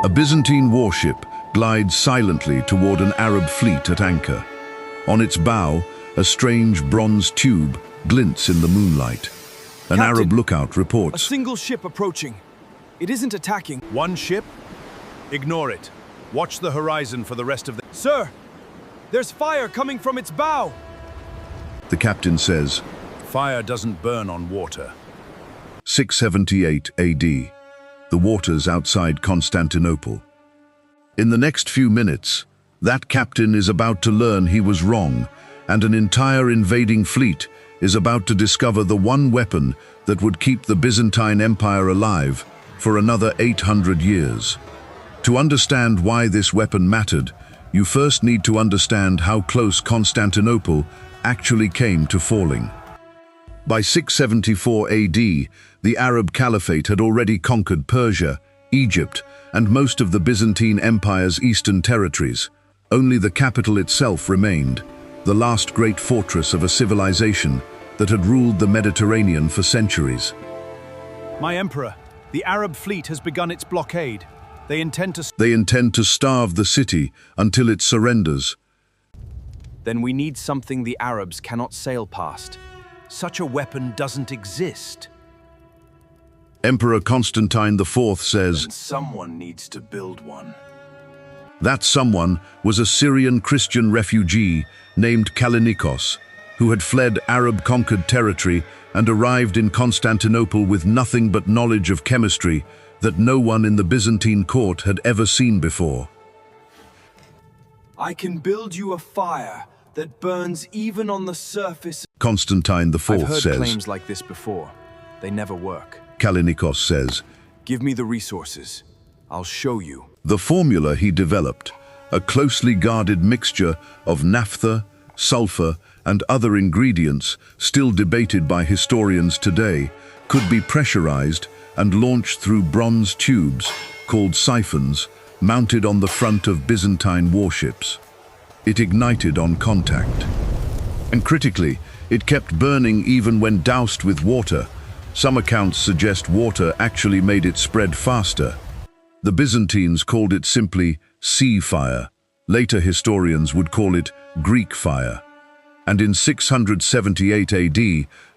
A Byzantine warship glides silently toward an Arab fleet at anchor. On its bow, a strange bronze tube glints in the moonlight. An Captain, Arab lookout a reports. single ship approaching. It isn't attacking. One ship? Ignore it. Watch the horizon for the rest of the... Sir, there's fire coming from its bow. The captain says. Fire doesn't burn on water. 678 AD. The waters outside Constantinople. In the next few minutes, that captain is about to learn he was wrong, and an entire invading fleet is about to discover the one weapon that would keep the Byzantine Empire alive for another 800 years. To understand why this weapon mattered, you first need to understand how close Constantinople actually came to falling. By 674 AD, the Arab Caliphate had already conquered Persia, Egypt, and most of the Byzantine Empire's eastern territories. Only the capital itself remained, the last great fortress of a civilization that had ruled the Mediterranean for centuries. My emperor, the Arab fleet has begun its blockade. They intend to starve the city until it surrenders. Then we need something the Arabs cannot sail past. Such a weapon doesn't exist. Emperor Constantine IV says, Someone needs to build one. that someone was a Syrian Christian refugee named Kallinikos, who had fled Arab-conquered territory and arrived in Constantinople with nothing but knowledge of chemistry that no one in the Byzantine court had ever seen before. I can build you a fire that burns even on the surface. Constantine IV I've heard says. claims like this before. They never work. Kallinikos says. Give me the resources. I'll show you. The formula he developed, a closely guarded mixture of naphtha, sulfur, and other ingredients still debated by historians today, could be pressurized and launched through bronze tubes called siphons mounted on the front of Byzantine warships. It ignited on contact. And critically, it kept burning even when doused with water. Some accounts suggest water actually made it spread faster. The Byzantines called it simply sea fire. Later historians would call it Greek fire. And in 678 AD,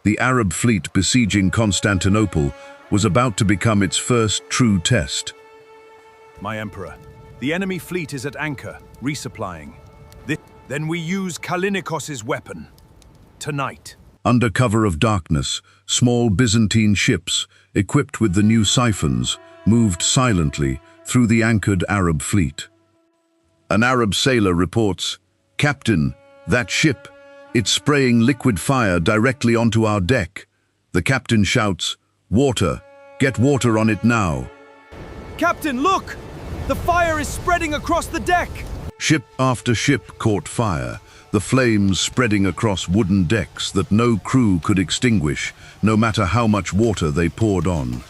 the Arab fleet besieging Constantinople was about to become its first true test. My emperor, the enemy fleet is at anchor, resupplying. Then we use Kallinikos's weapon. Tonight. Under cover of darkness, small Byzantine ships, equipped with the new siphons, moved silently through the anchored Arab fleet. An Arab sailor reports, "Captain, that ship, it's spraying liquid fire directly onto our deck." The captain shouts, "Water! Get water on it now!" Captain, look! The fire is spreading across the deck! Ship after ship caught fire, the flames spreading across wooden decks that no crew could extinguish, no matter how much water they poured on.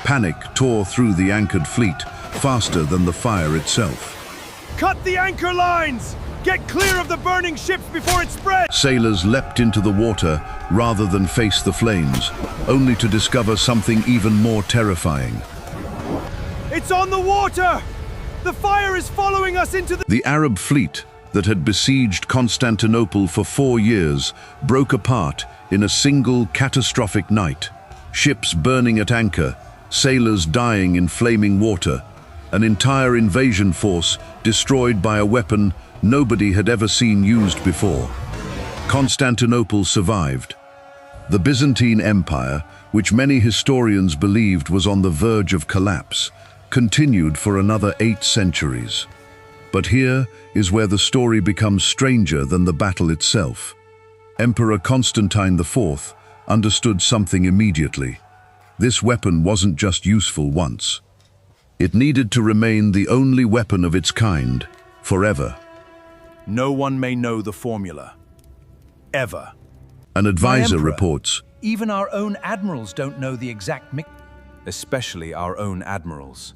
Panic tore through the anchored fleet, faster than the fire itself. Cut the anchor lines! Get clear of the burning ships before it spreads! Sailors leapt into the water rather than face the flames, only to discover something even more terrifying. It's on the water! The fire is following us into The Arab fleet that had besieged Constantinople for 4 years broke apart in a single catastrophic night. Ships burning at anchor, sailors dying in flaming water, an entire invasion force destroyed by a weapon nobody had ever seen used before. Constantinople survived. The Byzantine Empire, which many historians believed was on the verge of collapse, continued for another 8 centuries. But here is where the story becomes stranger than the battle itself. Emperor Constantine IV understood something immediately. This weapon wasn't just useful once. It needed to remain the only weapon of its kind, forever. No one may know the formula. Ever. An advisor Emperor, reports, even our own admirals don't know the exact mix. Especially our own admirals.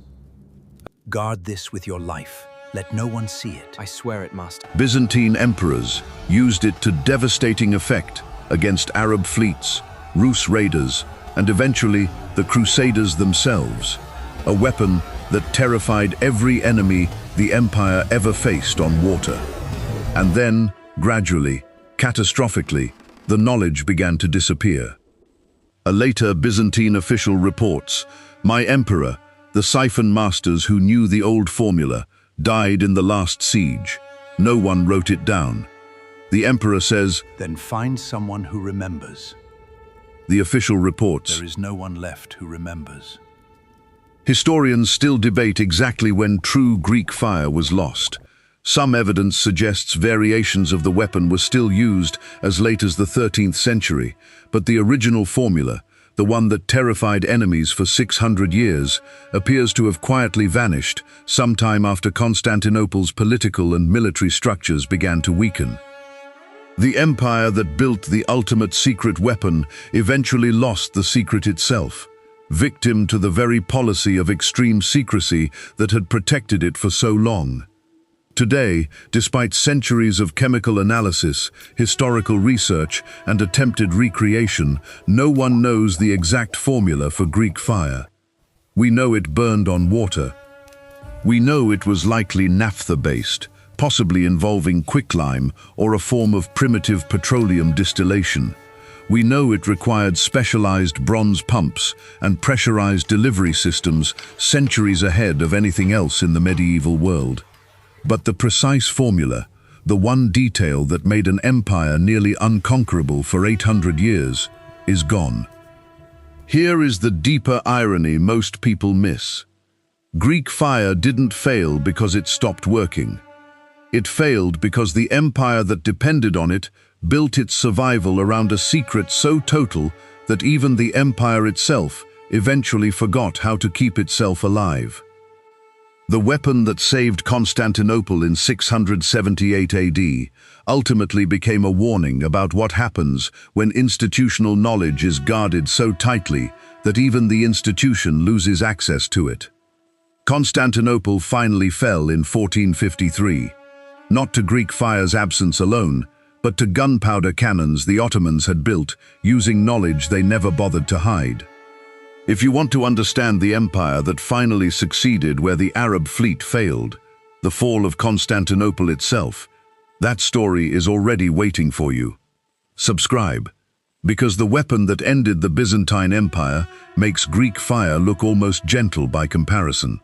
Guard this with your life. Let no one see it. I swear it, Master. Byzantine emperors used it to devastating effect against Arab fleets, Rus raiders, and eventually the Crusaders themselves. A weapon that terrified every enemy the empire ever faced on water. And then, gradually, catastrophically, the knowledge began to disappear. A later Byzantine official reports, "My emperor, the siphon masters who knew the old formula, died in the last siege. No one wrote it down." The emperor says, Then find someone who remembers. the official reports, There is no one left who remembers. historians still debate exactly when true Greek fire was lost. Some evidence suggests variations of the weapon were still used as late as the 13th century, but the original formula, the one that terrified enemies for 600 years, appears to have quietly vanished sometime after Constantinople's political and military structures began to weaken. The empire that built the ultimate secret weapon eventually lost the secret itself, victim to the very policy of extreme secrecy that had protected it for so long. Today, despite centuries of chemical analysis, historical research, and attempted recreation, no one knows the exact formula for Greek fire. We know it burned on water. We know it was likely naphtha-based, possibly involving quicklime or a form of primitive petroleum distillation. We know it required specialized bronze pumps and pressurized delivery systems centuries ahead of anything else in the medieval world. But the precise formula, the one detail that made an empire nearly unconquerable for 800 years, is gone. Here is the deeper irony most people miss. Greek fire didn't fail because it stopped working. It failed because the empire that depended on it built its survival around a secret so total that even the empire itself eventually forgot how to keep itself alive. The weapon that saved Constantinople in 678 AD ultimately became a warning about what happens when institutional knowledge is guarded so tightly that even the institution loses access to it. Constantinople finally fell in 1453, not to Greek fire's absence alone, but to gunpowder cannons the Ottomans had built using knowledge they never bothered to hide. If you want to understand the empire that finally succeeded where the Arab fleet failed, the fall of Constantinople itself, that story is already waiting for you. Subscribe, because the weapon that ended the Byzantine Empire makes Greek fire look almost gentle by comparison.